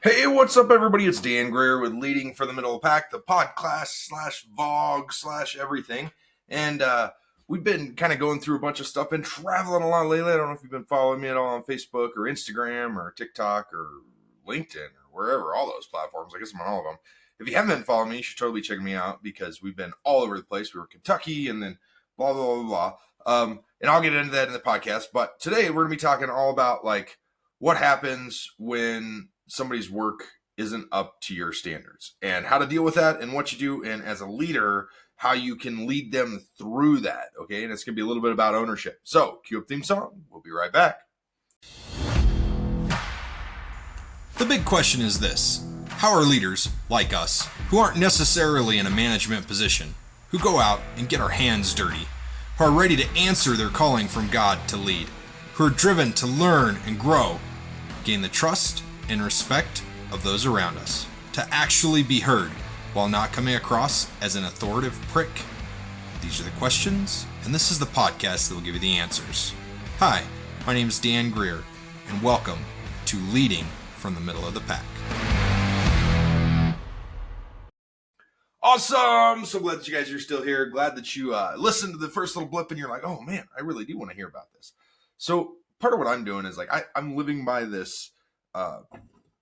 Hey, what's up, everybody? It's Dan Greer with Leading for the Middle of the Pack, the podcast slash vlog slash everything. And we've been kind of going through a bunch of stuff, been traveling a lot lately. I don't know if you've been following me at all on Facebook or Instagram or TikTok or LinkedIn or wherever, all those platforms. I guess I'm on all of them. If you haven't been following me, you should totally check me out because we've been all over the place. We were in Kentucky and then blah, blah, blah, blah. And I'll get into that in the podcast. But today we're going to be talking all about like what happens when somebody's work isn't up to your standards and how to deal with that and what you do. And as a leader, how you can lead them through that. Okay. And it's going to be a little bit about ownership. So cue up theme song. We'll be right back. The big question is this: how are leaders like us, who aren't necessarily in a management position, who go out and get our hands dirty, who are ready to answer their calling from God to lead, who are driven to learn and grow, gain the trust and respect of those around us, to actually be heard while not coming across as an authoritative prick? These are the questions, and this is the podcast that will give you the answers. Hi, my name is Dan Greer, and welcome to Leading from the Middle of the Pack. Awesome. So glad that you guys are still here. Glad that you listened to the first little blip and you're like, oh man, I really do want to hear about this. So part of what I'm doing is like, I'm living by this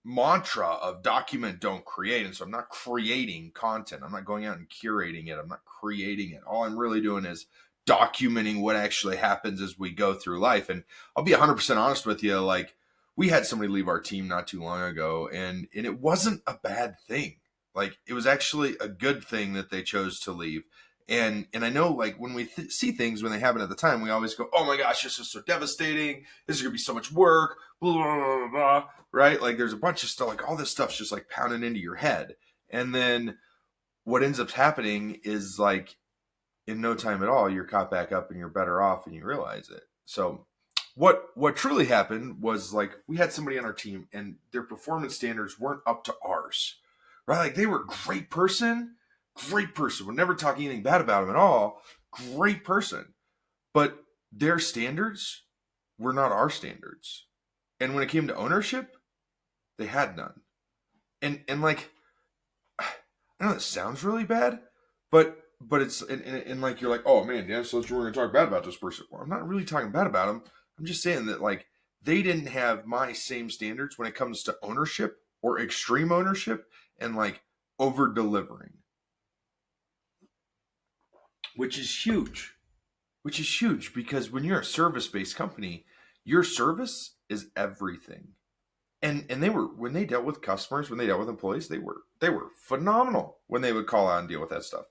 mantra of document, don't create. And so I'm not creating content. I'm not going out and curating it. I'm not creating it. All I'm really doing is documenting what actually happens as we go through life. And I'll be 100% honest with you. Like, we had somebody leave our team not too long ago, and it wasn't a bad thing. Like, it was actually a good thing that they chose to leave. And I know, like, when we see things when they happen at the time, we always go, oh my gosh, this is so devastating. This is going to be so much work, blah, blah, blah, blah, right? Like, there's a bunch of stuff, like, all this stuff's just, like, pounding into your head. And then what ends up happening is, like, in no time at all, you're caught back up and you're better off and you realize it. So what truly happened was, like, we had somebody on our team and their performance standards weren't up to ours, right? Like, they were a great person, would never talk anything bad about them at all, great person, but their standards were not our standards. And when it came to ownership, they had none. And like, I know that sounds really bad, but it's, and like, you're like, oh man, Dan, so we're going to talk bad about this person. Well, I'm not really talking bad about them. I'm just saying that, like, they didn't have my same standards when it comes to ownership or extreme ownership and, like, over delivering, which is huge because when you're a service-based company, your service is everything. And they were, when they dealt with customers, when they dealt with employees, they were phenomenal when they would call out and deal with that stuff.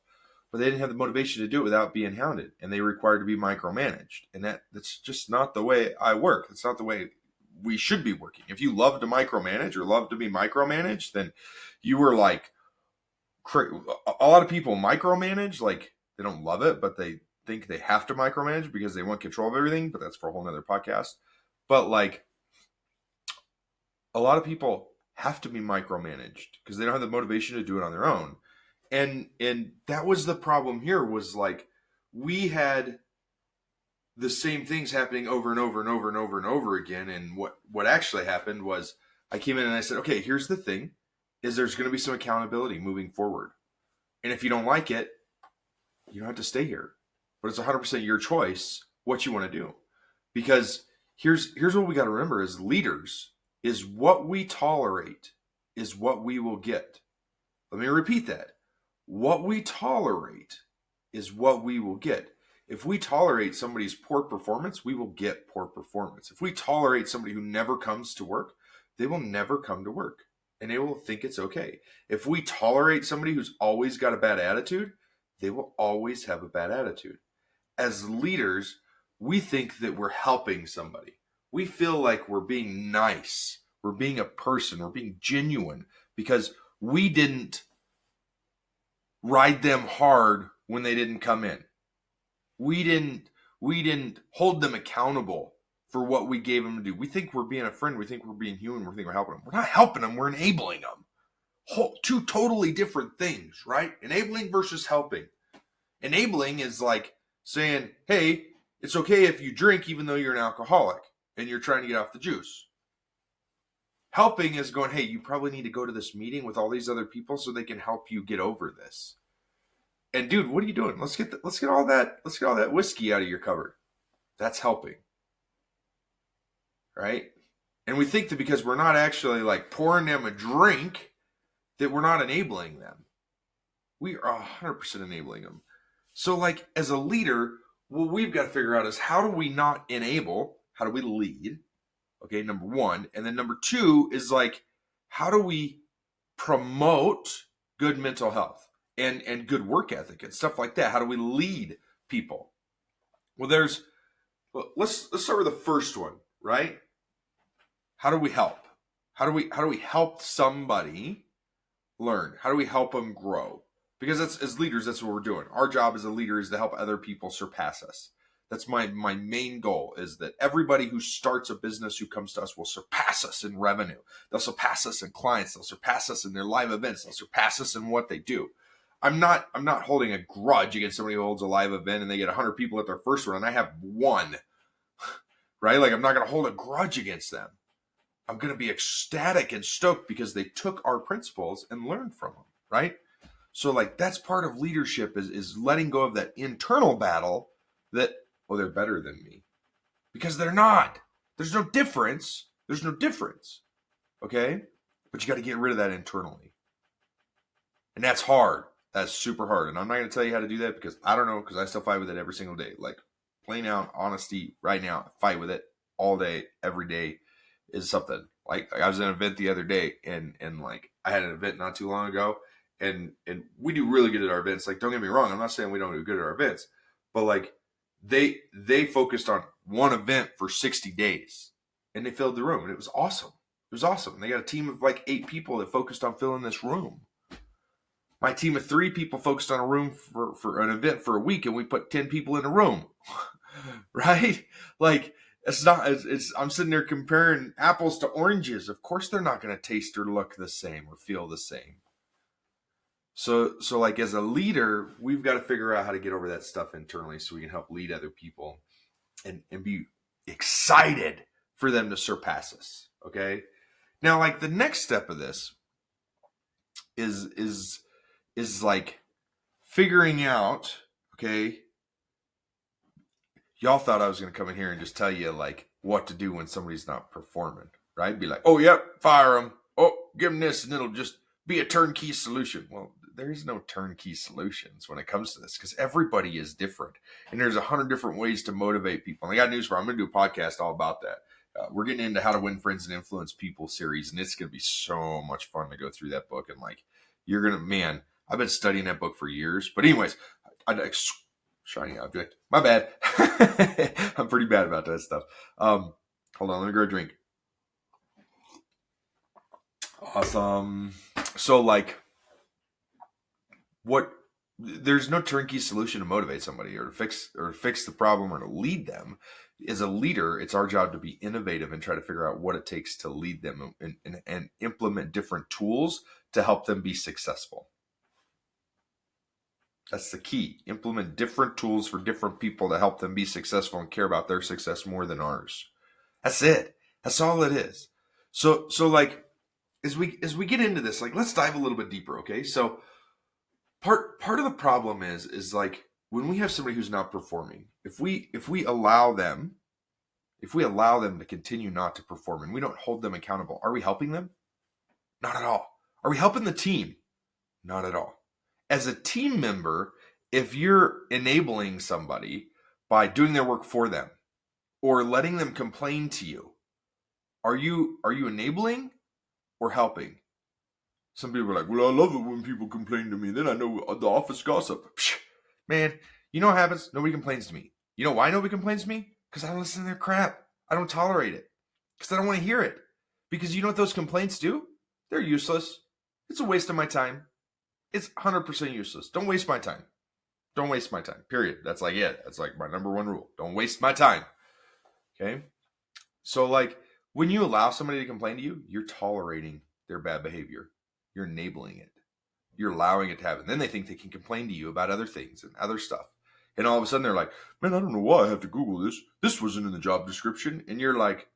But they didn't have the motivation to do it without being hounded, and they required to be micromanaged. And that's just not the way I work. It's not the way we should be working. If you love to micromanage or love to be micromanaged, then you were like, a lot of people micromanage, like, they don't love it, but they think they have to micromanage because they want control of everything. But that's for a whole nother podcast. But, like, a lot of people have to be micromanaged because they don't have the motivation to do it on their own. And that was the problem here, was like, we had the same things happening over and over and over and over and over again. And what actually happened was, I came in and I said, okay, here's the thing, is there's going to be some accountability moving forward. And if you don't like it, you don't have to stay here. But it's 100% your choice what you want to do. Because here's what we got to remember as leaders, is what we tolerate is what we will get. Let me repeat that. What we tolerate is what we will get. If we tolerate somebody's poor performance, we will get poor performance. If we tolerate somebody who never comes to work, they will never come to work, and they will think it's okay. If we tolerate somebody who's always got a bad attitude, they will always have a bad attitude. As leaders, we think that we're helping somebody. We feel like we're being nice. We're being a person. We're being genuine because we didn't ride them hard when they didn't come in. We didn't hold them accountable for what we gave them to do. We think we're being a friend. We think we're being human. We think we're helping them. We're not helping them. We're enabling them. Two totally different things, right? Enabling versus helping. Enabling is like saying, hey, it's okay if you drink even though you're an alcoholic and you're trying to get off the juice. Helping is going, hey, you probably need to go to this meeting with all these other people so they can help you get over this. And dude, what are you doing? Let's get all that whiskey out of your cupboard. That's helping, right? And we think that because we're not actually like pouring them a drink, that we're not enabling them. We are 100% enabling them. So like as a leader, what we've got to figure out is how do we not enable? How do we lead? Okay, number one. And then number two is like, how do we promote good mental health and good work ethic and stuff like that? How do we lead people? Well, let's start with the first one, right? How do we help? How do we help somebody learn? How do we help them grow? Because as leaders, that's what we're doing. Our job as a leader is to help other people surpass us. That's my main goal, is that everybody who starts a business who comes to us will surpass us in revenue. They'll surpass us in clients. They'll surpass us in their live events. They'll surpass us in what they do. I'm not holding a grudge against somebody who holds a live event and they get 100 people at their first one and I have one, right? Like I'm not going to hold a grudge against them. I'm going to be ecstatic and stoked because they took our principles and learned from them, right? So like that's part of leadership is letting go of that internal battle that, oh, they're better than me. Because they're not. There's no difference. There's no difference. Okay? But you got to get rid of that internally. And that's hard. That's super hard. And I'm not going to tell you how to do that because I don't know, because I still fight with it every single day. Like plain out honesty right now, I fight with it all day, every day is something. Like I was at an event the other day and like I had an event not too long ago and we do really good at our events. Like don't get me wrong, I'm not saying we don't do good at our events, but like they focused on one event for 60 days and they filled the room and it was awesome. It was awesome. They got a team of like 8 people that focused on filling this room. My team of 3 people focused on a room for an event for a week and we put 10 people in a room. Right? Like I'm sitting there comparing apples to oranges. Of course they're not going to taste or look the same or feel the same. So like as a leader, we've got to figure out how to get over that stuff internally so we can help lead other people and be excited for them to surpass us. Okay. Now, like the next step of this is like figuring out, okay, y'all thought I was going to come in here and just tell you like what to do when somebody's not performing, right? Be like, oh, yep, fire them. Oh, give them this and it'll just be a turnkey solution. Well, there is no turnkey solutions when it comes to this because everybody is different. And there's 100 different ways to motivate people. And I got news for you. I'm going to do a podcast all about that. We're getting into How to Win Friends and Influence People series. And it's going to be so much fun to go through that book. And like, you're going to, man, I've been studying that book for years. But anyways, shiny object. My bad. I'm pretty bad about that stuff. Hold on, let me grab a drink. Awesome. So like there's no turnkey solution to motivate somebody or to fix the problem or to lead them. As a leader, it's our job to be innovative and try to figure out what it takes to lead them and implement different tools to help them be successful. That's the key. Implement different tools for different people to help them be successful and care about their success more than ours. That's it. That's all it is. So like as we get into this, like let's dive a little bit deeper, okay? So part of the problem is like when we have somebody who's not performing, if we allow them to continue not to perform and we don't hold them accountable, are we helping them? Not at all. Are we helping the team? Not at all. As a team member, if you're enabling somebody by doing their work for them or letting them complain to you, are you enabling or helping? Some people are like, well, I love it when people complain to me. Then I know the office gossip. Psh, man, you know what happens? Nobody complains to me. You know why nobody complains to me? Because I don't listen to their crap. I don't tolerate it. Because I don't want to hear it. Because you know what those complaints do? They're useless. It's a waste of my time. It's 100% useless. Don't waste my time. Don't waste my time. Period. That's like it. That's like my number one rule. Don't waste my time. Okay? So like when you allow somebody to complain to you, you're tolerating their bad behavior. You're enabling it. You're allowing it to happen. Then they think they can complain to you about other things and other stuff. And all of a sudden they're like, man, I don't know why I have to Google this. This wasn't in the job description. And you're like,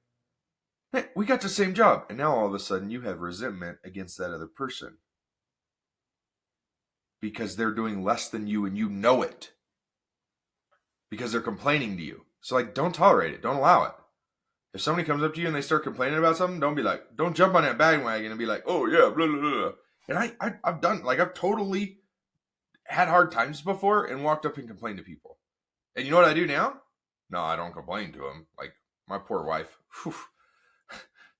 Hey, we got the same job. And now all of a sudden you have resentment against that other person because they're doing less than you and you know it because they're complaining to you. So, like, don't tolerate it. Don't allow it. If somebody comes up to you and they start complaining about something, don't jump on that bandwagon and be like, oh, yeah, blah, blah, blah. And I've done, like, I've totally had hard times before and walked up and complained to people. And you know what I do now? No, I don't complain to them. Like, my poor wife. Whew,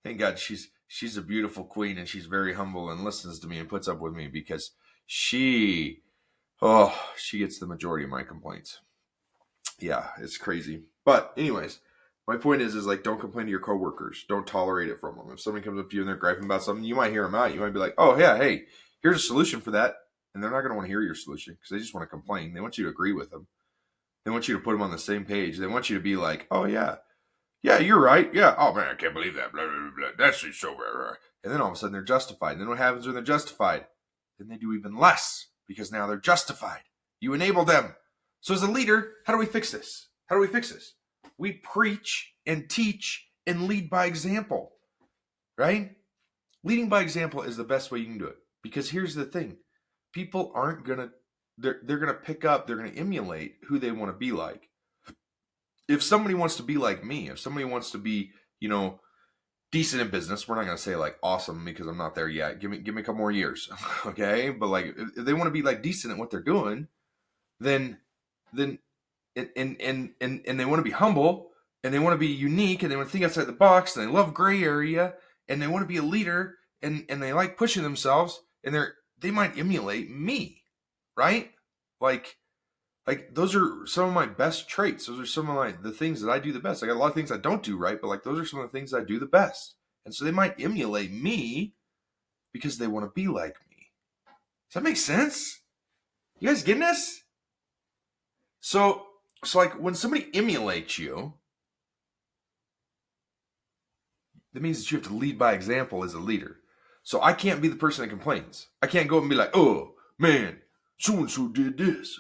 thank God she's a beautiful queen and she's very humble and listens to me and puts up with me because she gets the majority of my complaints. Yeah, it's crazy. But anyways, my point is like, don't complain to your coworkers. Don't tolerate it from them. If somebody comes up to you and they're griping about something, you might hear them out. You might be like, oh yeah, hey, here's a solution for that. And they're not going to want to hear your solution because they just want to complain. They want you to agree with them. They want you to put them on the same page. They want you to be like, oh yeah, yeah, you're right. Yeah. Oh man, I can't believe that. Blah, blah, blah. That's just so rare. And then all of a sudden they're justified. And then what happens when they're justified? Then they do even less because now they're justified. You enable them. So as a leader, how do we fix this? How do we fix this? We preach and teach and lead by example, right? Leading by example is the best way you can do it because here's the thing. People aren't going to, they're going to pick up, they're going to emulate who they want to be like. If somebody wants to be like me, if somebody wants to be, decent in business, we're not going to say like awesome because I'm not there yet. Give me a couple more years. Okay. But like, if they want to be like decent at what they're doing, then and they want to be humble and they want to be unique and they want to think outside the box and they love gray area and they want to be a leader and they like pushing themselves and they might emulate me, right? Like those are some of my best traits. Those are some of the things that I do the best. I got a lot of things I don't do right, but like those are some of the things I do the best. And so they might emulate me because they want to be like me. Does that make sense? You guys getting this? So like when somebody emulates you, that means that you have to lead by example as a leader. So I can't be the person that complains. I can't go and be like, oh man, so-and-so did this.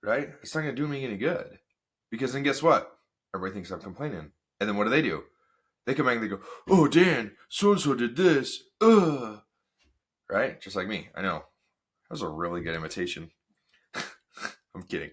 Right? It's not going to do me any good. Because then guess what? Everybody thinks I'm complaining. And then what do? They come back and they go, oh, Dan, so-and-so did this. Right? Just like me. I know. That was a really good imitation. I'm kidding.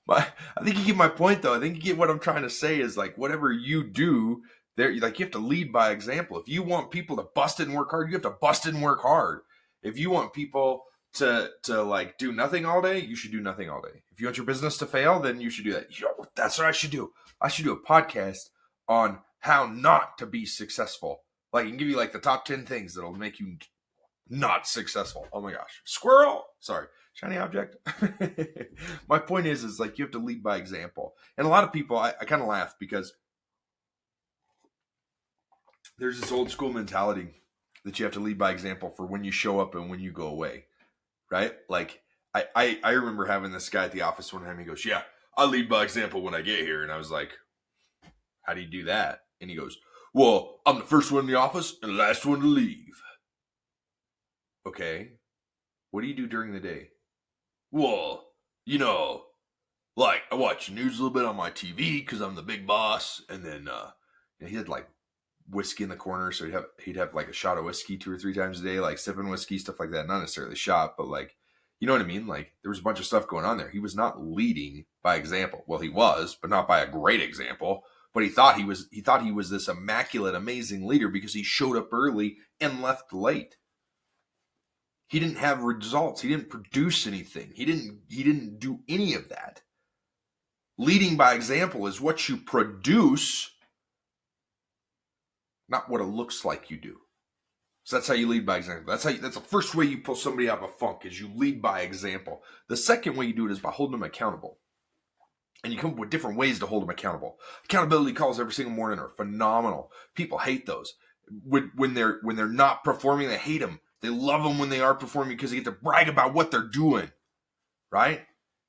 But I think you get my point, though. I think you get what I'm trying to say is like whatever you do, like you have to lead by example. If you want people to bust it and work hard, you have to bust it and work hard. If you want people to like do nothing all day, you should do nothing all day. If you want your business to fail, then you should do that. That's what I should do. I should do a podcast on how not to be successful. Like I can give you like the top 10 things that'll make you not successful. Oh my gosh. Squirrel. Sorry. Shiny object. My point is like you have to lead by example. And a lot of people, I kind of laugh because there's this old school mentality that you have to lead by example for when you show up and when you go away. Right? Like I remember having this guy at the office one time. He goes, yeah, I lead by example when I get here. And I was like, how do you do that? And he goes, well, I'm the first one in the office and the last one to leave. Okay. What do you do during the day? Well, like I watch news a little bit on my TV because I'm the big boss. And then he had like whiskey in the corner. So he'd have like a shot of whiskey 2 or 3 times a day, like sipping whiskey, stuff like that. Not necessarily shot, but like, you know what I mean? Like there was a bunch of stuff going on there. He was not leading by example. Well, he was, but not by a great example. But he thought he was this immaculate, amazing leader because he showed up early and left late. He didn't have results. He didn't produce anything. He didn't do any of that. Leading by example is what you produce, not what it looks like you do. So that's how you lead by example. That's the first way you pull somebody out of a funk is you lead by example. The second way you do it is by holding them accountable. And you come up with different ways to hold them accountable. Accountability calls every single morning are phenomenal. People hate those. When they're not performing, they hate them. They love them when they are performing because they get to brag about what they're doing. Right?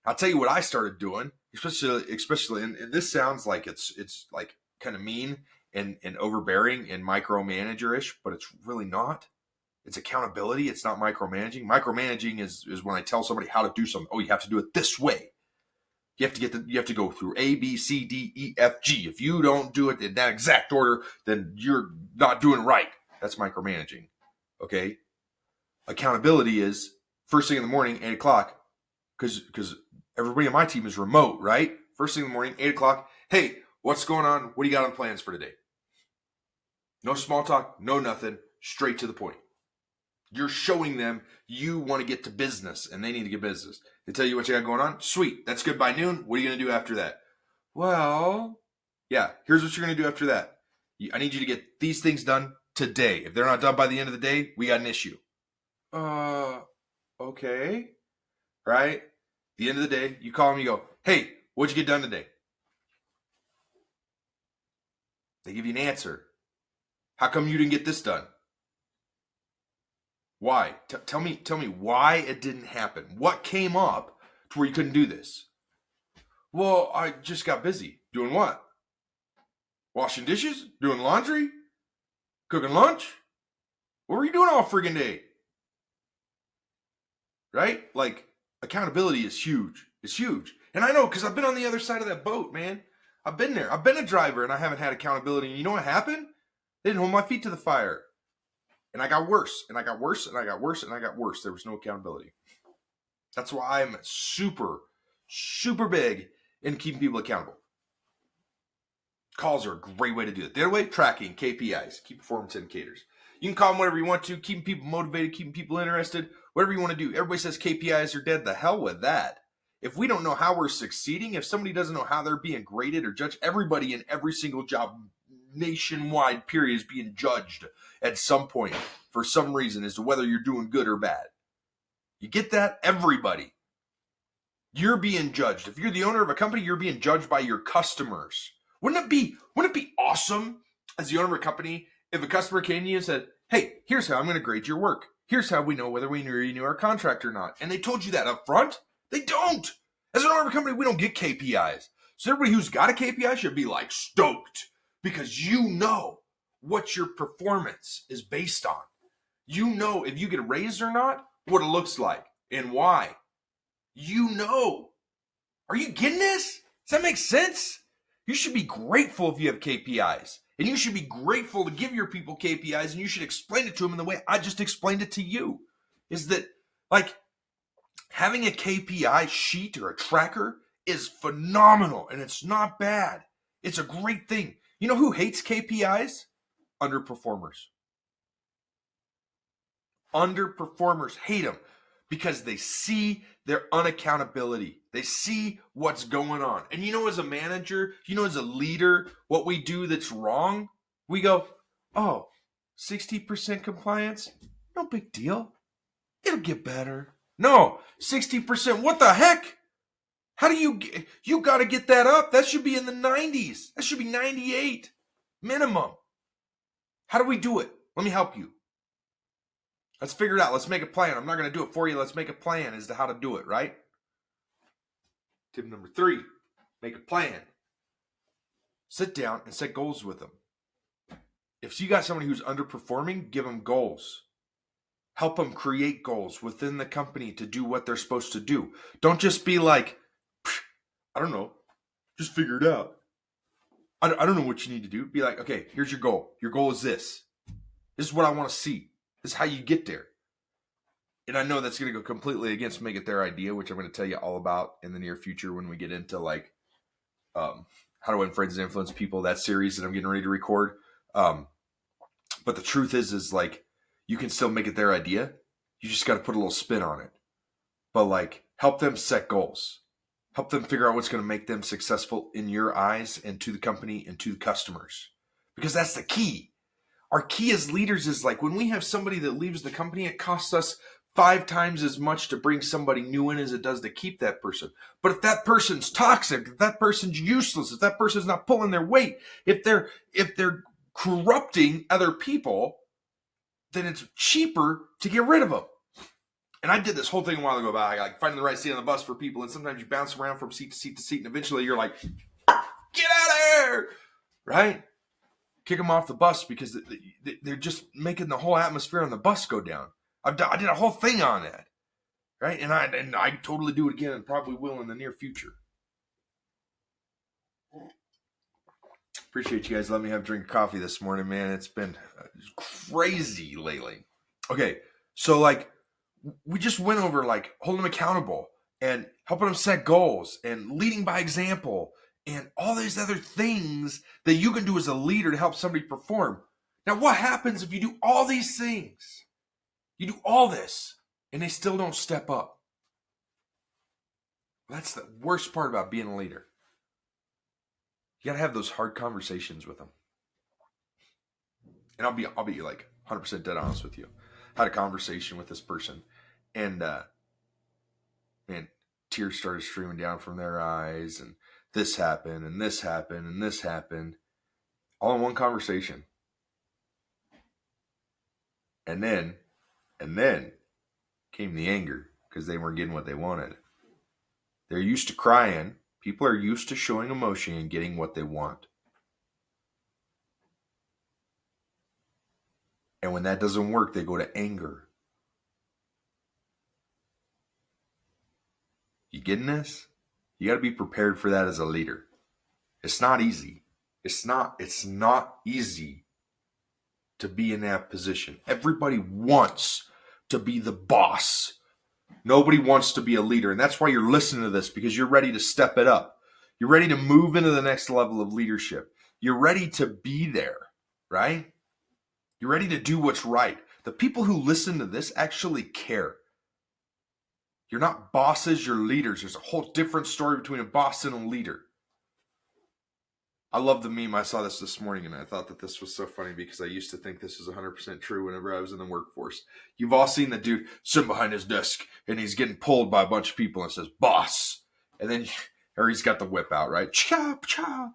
I'll tell you what I started doing, especially and this sounds like it's like kind of mean and overbearing and micromanager-ish, but it's really not. It's accountability. It's not micromanaging. Micromanaging is when I tell somebody how to do something. Oh, you have to do it this way. You have to go through A, B, C, D, E, F, G. If you don't do it in that exact order, then you're not doing it right. That's micromanaging. Okay? Accountability is first thing in the morning, 8 o'clock, because everybody on my team is remote, right? First thing in the morning, 8 o'clock. Hey, what's going on? What do you got on plans for today? No small talk, no nothing, straight to the point. You're showing them you want to get to business and they need to get business. They tell you what you got going on. Sweet. That's good by noon. What are you going to do after that? Well, yeah, here's what you're going to do after that. I need you to get these things done today. If they're not done by the end of the day, we got an issue. Okay. Right? The end of the day, you call them, you go, hey, what'd you get done today? They give you an answer. How come you didn't get this done? Why? Tell me why it didn't happen. What came up to where you couldn't do this? Well, I just got busy. Doing what? Washing dishes? Doing laundry? Cooking lunch? What were you doing all friggin' day? Right? Like, accountability is huge. It's huge. And I know because I've been on the other side of that boat, man. I've been there. I've been a driver and I haven't had accountability. And you know what happened? They didn't hold my feet to the fire. And I got worse, and I got worse, and I got worse, and I got worse. There was no accountability. That's why I'm super, super big in keeping people accountable. Calls are a great way to do it. The other way, tracking, KPIs, key performance indicators. You can call them whatever you want to, keeping people motivated, keeping people interested, whatever you want to do. Everybody says KPIs are dead. The hell with that. If we don't know how we're succeeding, if somebody doesn't know how they're being graded or judged, everybody in every single job nationwide period is being judged at some point for some reason as to whether you're doing good or bad. You get that? Everybody. You're being judged. If you're the owner of a company, you're being judged by your customers. Wouldn't it be awesome as the owner of a company if a customer came to you and said, hey, here's how I'm going to grade your work. Here's how we know whether we renew our contract or not. And they told you that up front? They don't. As an owner of a company, we don't get KPIs. So everybody who's got a KPI should be like stoked because you know what your performance is based on. You know if you get raised or not, what it looks like and why. You know. Are you getting this? Does that make sense? You should be grateful if you have KPIs. And you should be grateful to give your people KPIs, and you should explain it to them in the way I just explained it to you. Is that, like, having a KPI sheet or a tracker is phenomenal, and it's not bad. It's a great thing. You know who hates KPIs? Underperformers. Underperformers hate them because they see their unaccountability. They see what's going on. And you know, as a manager, you know, as a leader, what we do that's wrong, we go, oh, 60% compliance? No big deal. It'll get better. No, 60%. What the heck? How do you got to get that up? That should be in the 90s. That should be 98 minimum. How do we do it? Let me help you. Let's figure it out. Let's make a plan. I'm not going to do it for you. Let's make a plan as to how to do it, right? Tip number 3, make a plan. Sit down and set goals with them. If you got somebody who's underperforming, give them goals. Help them create goals within the company to do what they're supposed to do. Don't just be like, I don't know, just figure it out. I don't know what you need to do. Be like, okay, here's your goal. Your goal is this. This is what I want to see. This is how you get there. And I know that's going to go completely against Make It Their Idea, which I'm going to tell you all about in the near future when we get into like how to win friends and influence people, that series that I'm getting ready to record. But the truth is like, you can still make it their idea. You just got to put a little spin on it. But like, help them set goals. Help them figure out what's going to make them successful in your eyes and to the company and to the customers. Because that's the key. Our key as leaders is like when we have somebody that leaves the company, it costs us 5 times as much to bring somebody new in as it does to keep that person. But if that person's toxic, if that person's useless, if that person's not pulling their weight, if they're corrupting other people, then it's cheaper to get rid of them. And I did this whole thing a while ago about like finding the right seat on the bus for people, and sometimes you bounce around from seat to seat to seat, and eventually you're like, get out of here, right? Kick them off the bus because they're just making the whole atmosphere on the bus go down. I did a whole thing on that, right? And I totally do it again and probably will in the near future. Appreciate you guys letting me have a drink of coffee this morning, man. It's been crazy lately. Okay, so like we just went over like holding them accountable and helping them set goals and leading by example and all these other things that you can do as a leader to help somebody perform. Now, what happens if you do all these things? You do all this and they still don't step up. That's the worst part about being a leader. You got to have those hard conversations with them. And I'll be like 100% dead honest with you. I had a conversation with this person, and man, tears started streaming down from their eyes, and this happened, and this happened, and this happened, all in one conversation. And then came the anger because they weren't getting what they wanted. They're used to crying. People are used to showing emotion and getting what they want. And when that doesn't work, they go to anger. You getting this? You got to be prepared for that as a leader. It's not easy. It's not easy to be in that position. Everybody wants to be the boss. Nobody wants to be a leader. And that's why you're listening to this, because you're ready to step it up. You're ready to move into the next level of leadership. You're ready to be there, right? You're ready to do what's right. The people who listen to this actually care. You're not bosses, you're leaders. There's a whole different story between a boss and a leader. I love the meme. I saw this morning, and I thought that this was so funny because I used to think this was 100% true whenever I was in the workforce. You've all seen the dude sitting behind his desk, and he's getting pulled by a bunch of people and says, boss. And then, or he's got the whip out, right? Cha, cha.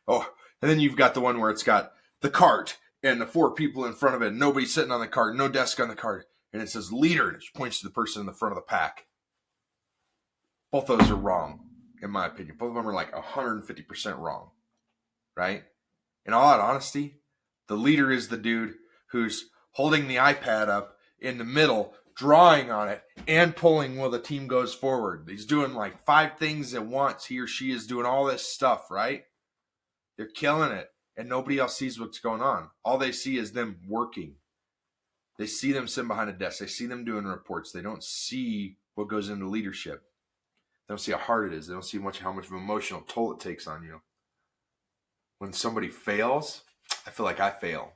Oh, and then you've got the one where it's got the cart and the 4 people in front of it, and nobody sitting on the cart, no desk on the cart. And it says leader, and it points to the person in the front of the pack. Both of those are wrong, in my opinion. Both of them are like 150% wrong, right? In all out honesty, the leader is the dude who's holding the iPad up in the middle, drawing on it, and pulling while the team goes forward. He's doing like 5 things at once. He or she is doing all this stuff, right? They're killing it, and nobody else sees what's going on. All they see is them working. They see them sitting behind a desk. They see them doing reports. They don't see what goes into leadership. They don't see how hard it is. They don't see how much of an emotional toll it takes on you. When somebody fails, I feel like I fail.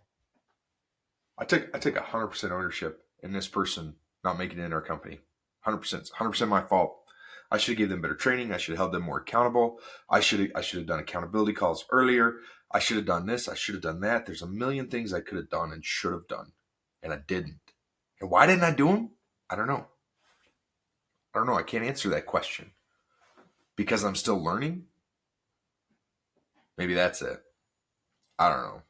I take 100% ownership in this person not making it in our company. 100%. 100% my fault. I should have given them better training. I should have held them more accountable. I should have done accountability calls earlier. I should have done this. I should have done that. There's a million things I could have done and should have done, and I didn't. And why didn't I do them? I don't know. I can't answer that question. Because I'm still learning? Maybe that's it. I don't know.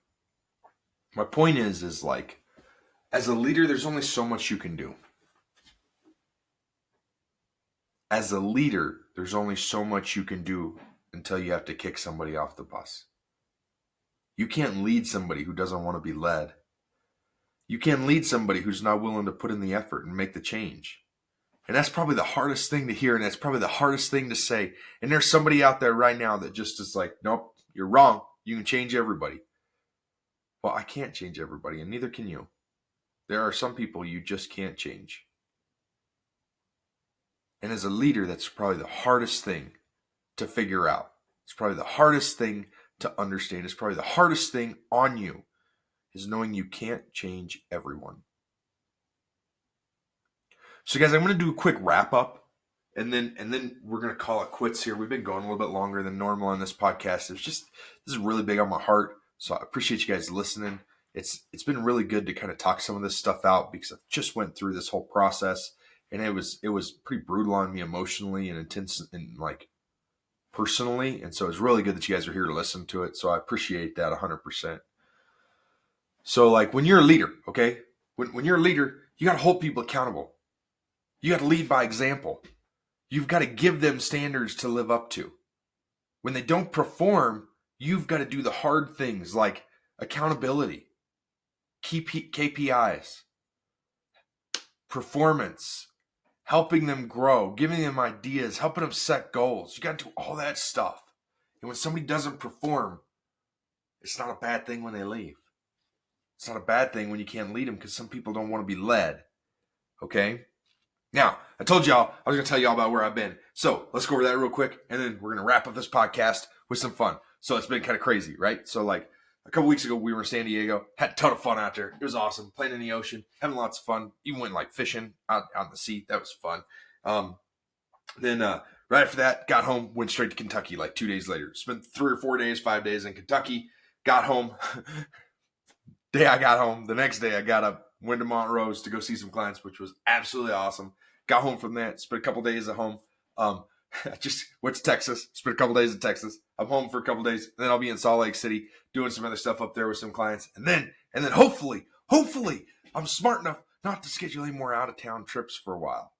My point is like, as a leader, there's only so much you can do. As a leader, there's only so much you can do until you have to kick somebody off the bus. You can't lead somebody who doesn't want to be led. You can't lead somebody who's not willing to put in the effort and make the change. And that's probably the hardest thing to hear, and that's probably the hardest thing to say. And there's somebody out there right now that just is like, nope, you're wrong. You can change everybody. Well, I can't change everybody, and neither can you. There are some people you just can't change. And as a leader, that's probably the hardest thing to figure out. It's probably the hardest thing to understand. It's probably the hardest thing on you, is knowing you can't change everyone. So guys, I'm going to do a quick wrap up, and then we're going to call it quits here. We've been going a little bit longer than normal on this podcast. This is really big on my heart. So I appreciate you guys listening. It's been really good to kind of talk some of this stuff out, because I just went through this whole process, and it was pretty brutal on me emotionally and intense and like personally. And so it's really good that you guys are here to listen to it. So I appreciate that 100%. So like when you're a leader, okay, when you're a leader, you got to hold people accountable. You got to lead by example. You've got to give them standards to live up to. When they don't perform, you've got to do the hard things like accountability, KPIs, performance, helping them grow, giving them ideas, helping them set goals. You got to do all that stuff. And when somebody doesn't perform, It's not a bad thing when they leave. It's not a bad thing when you can't lead them, because some people don't want to be led. Okay? Now, I told y'all I was going to tell y'all about where I've been. So let's go over that real quick, and then we're going to wrap up this podcast with some fun. So it's been kind of crazy, right? So like a couple weeks ago, we were in San Diego, had a ton of fun out there. It was awesome. Playing in the ocean, having lots of fun. Even went like fishing out in the sea. That was fun. Then right after that, got home, went straight to Kentucky like 2 days later. Spent 3 or 4 days, 5 days in Kentucky. Got home. Day I got home, the next day I got up, went to Montrose to go see some clients, which was absolutely awesome. Got home from that, spent a couple days at home. I just went to Texas, spent a couple days in Texas. I'm home for a couple days, and then I'll be in Salt Lake City doing some other stuff up there with some clients. And then hopefully, I'm smart enough not to schedule any more out-of-town trips for a while.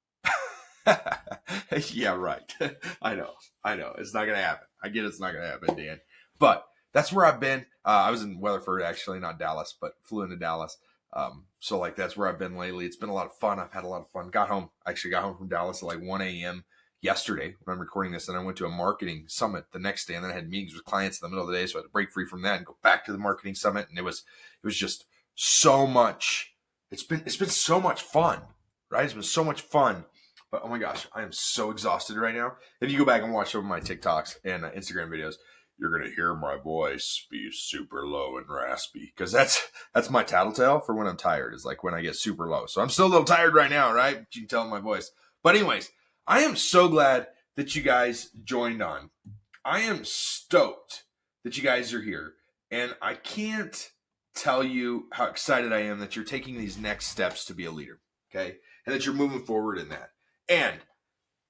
Yeah, right. I know. It's not going to happen. I get it's not going to happen, Dan. But that's where I've been. I was in Weatherford, actually, not Dallas, but flew into Dallas. So like that's where I've been lately. It's been a lot of fun. I've had a lot of fun. Got home from Dallas at like 1 a.m. yesterday when I'm recording this. And I went to a marketing summit the next day, and then I had meetings with clients in the middle of the day. So I had to break free from that and go back to the marketing summit. And it was just so much. It's been so much fun, right? It's been so much fun. But oh my gosh, I am so exhausted right now. If you go back and watch some of my TikToks and Instagram videos, you're going to hear my voice be super low and raspy, because that's my tattletale for when I'm tired, is like when I get super low. So I'm still a little tired right now, right? But you can tell in my voice. But anyways, I am so glad that you guys joined on. I am stoked that you guys are here. And I can't tell you how excited I am that you're taking these next steps to be a leader, okay? And that you're moving forward in that. And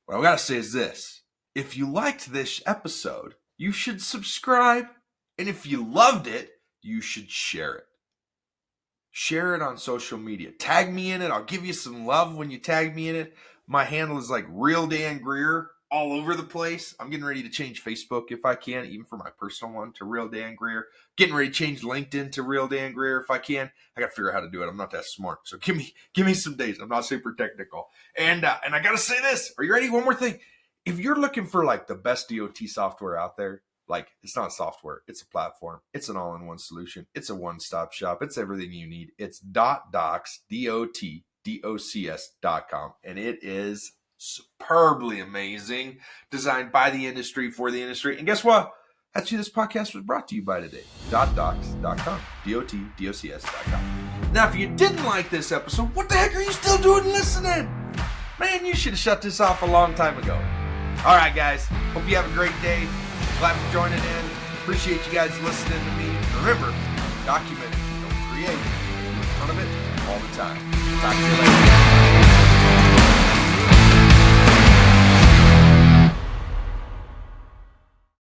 what I got to say is this. If you liked this episode, you should subscribe. And if you loved it, you should share it. Share it on social media. Tag me in it. I'll give you some love when you tag me in it. My handle is like Real Dan Greer all over the place. I'm getting ready to change Facebook if I can, even for my personal one, to Real Dan Greer. Getting ready to change LinkedIn to Real Dan Greer if I can. I got to figure out how to do it. I'm not that smart. So give me some days. I'm not super technical. And I got to say this. Are you ready? One more thing. If you're looking for like the best DOT software out there, like it's not software, it's a platform. It's an all-in-one solution. It's a one-stop shop. It's everything you need. It's .docs, DOTDOCS.com. And it is superbly amazing, designed by the industry for the industry. And guess what? That's who this podcast was brought to you by today. .docs.com, DOTDOCS.com. Now, if you didn't like this episode, what the heck are you still doing listening? Man, you should have shut this off a long time ago. All right, guys. Hope you have a great day. Glad for joining in. Appreciate you guys listening to me. Remember, document, don't create. Make fun of it all the time. Talk to you later.